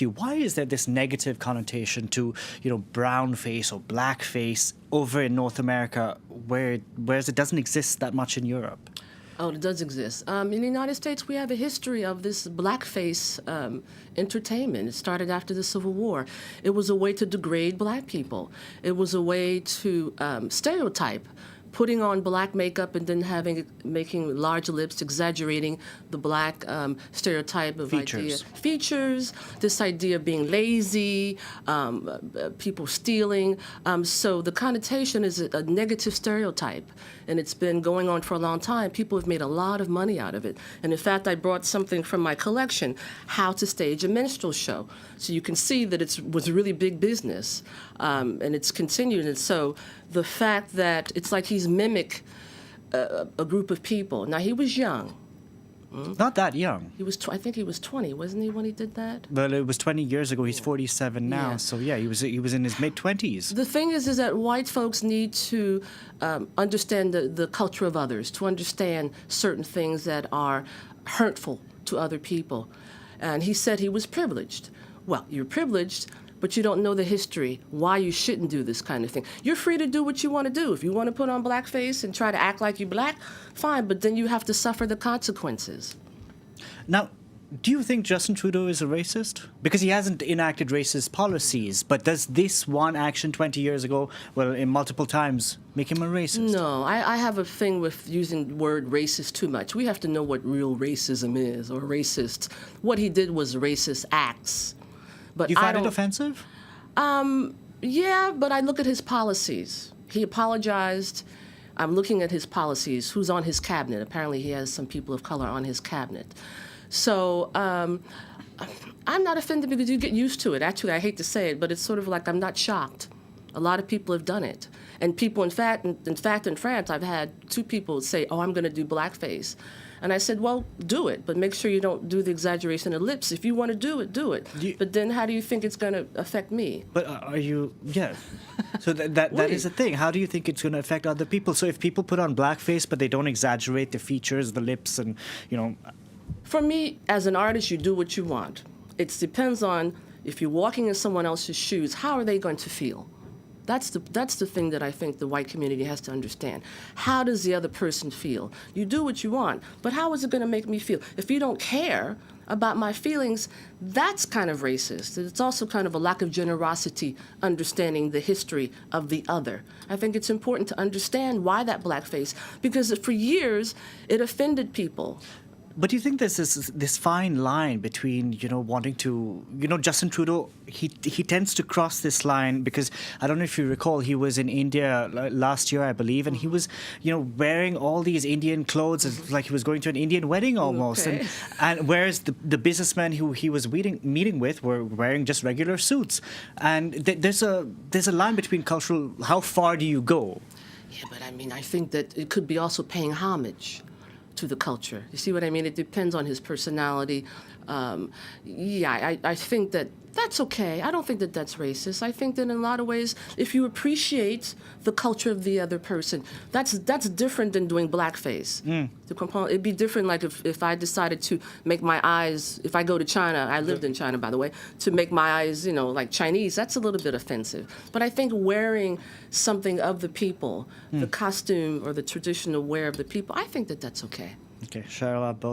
you, why is there this negative connotation to, brownface or blackface over in North America, whereas it doesn't exist that much in Europe? Oh, it does exist. In the United States, we have a history of this blackface entertainment. It started after the Civil War. It was a way to degrade black people. It was a way to stereotype, putting on black makeup and then making large lips, exaggerating the black stereotype of features, this idea of being lazy, people stealing. So the connotation is a negative stereotype, and it's been going on for a long time. People have made a lot of money out of it. And in fact, I brought something from my collection, How to Stage a Minstrel Show. So you can see that it was really big business, and it's continued. And so the fact that it's like he's mimic a group of people. Now, he was young. Not that young. He was. I think he was 20, wasn't he, when he did that? Well, it was 20 years ago. He's 47 now. Yeah. So yeah, he was in his mid-20s. The thing is that white folks need to understand the culture of others, to understand certain things that are hurtful to other people. And he said he was privileged. Well, you're privileged, but you don't know the history, why you shouldn't do this kind of thing. You're free to do what you want to do. If you want to put on blackface and try to act like you're black, fine, but then you have to suffer the consequences. Now, do you think Justin Trudeau is a racist? Because he hasn't enacted racist policies, but does this one action 20 years ago, in multiple times, make him a racist? No, I have a thing with using the word racist too much. We have to know what real racism is, or racist. What he did was racist acts. But You find it offensive? Yeah, but I look at his policies. He apologized. I'm looking at his policies. Who's on his cabinet? Apparently he has some people of color on his cabinet. So I'm not offended because you get used to it. Actually, I hate to say it, but it's sort of like I'm not shocked. A lot of people have done it. And people, in fact, in France, I've had 2 people say, oh, I'm going to do blackface. And I said, well, do it, but make sure you don't do the exaggeration of lips. If you want to do it, do it. But then how do you think it's going to affect me? But are you, yeah. So that is the thing. How do you think it's going to affect other people? So if people put on blackface, but they don't exaggerate the features, the lips, and, For me, as an artist, you do what you want. It depends on if you're walking in someone else's shoes, how are they going to feel? That's the thing that I think the white community has to understand. How does the other person feel? You do what you want, but how is it going to make me feel? If you don't care about my feelings, that's kind of racist. It's also kind of a lack of generosity, understanding the history of the other. I think it's important to understand why that blackface, because for years it offended people. But do you think there's this fine line between, wanting to, Justin Trudeau, he tends to cross this line because, I don't know if you recall, he was in India last year, I believe, and he was, wearing all these Indian clothes, it's like he was going to an Indian wedding almost. Okay. And whereas the businessmen who he was meeting with were wearing just regular suits. And there's a line between cultural, how far do you go? Yeah, but I think that it could be also paying homage to the culture. You see what I mean? It depends on his personality. I think that's okay. I don't think that that's racist. I think that in a lot of ways, if you appreciate the culture of the other person, that's different than doing blackface. It'd be different like if I decided to make my eyes, if I go to China, I lived in China, by the way, to make my eyes, like Chinese, that's a little bit offensive. But I think wearing something of the people, the costume or the traditional wear of the people, I think that that's okay. Okay, Cheryl, both.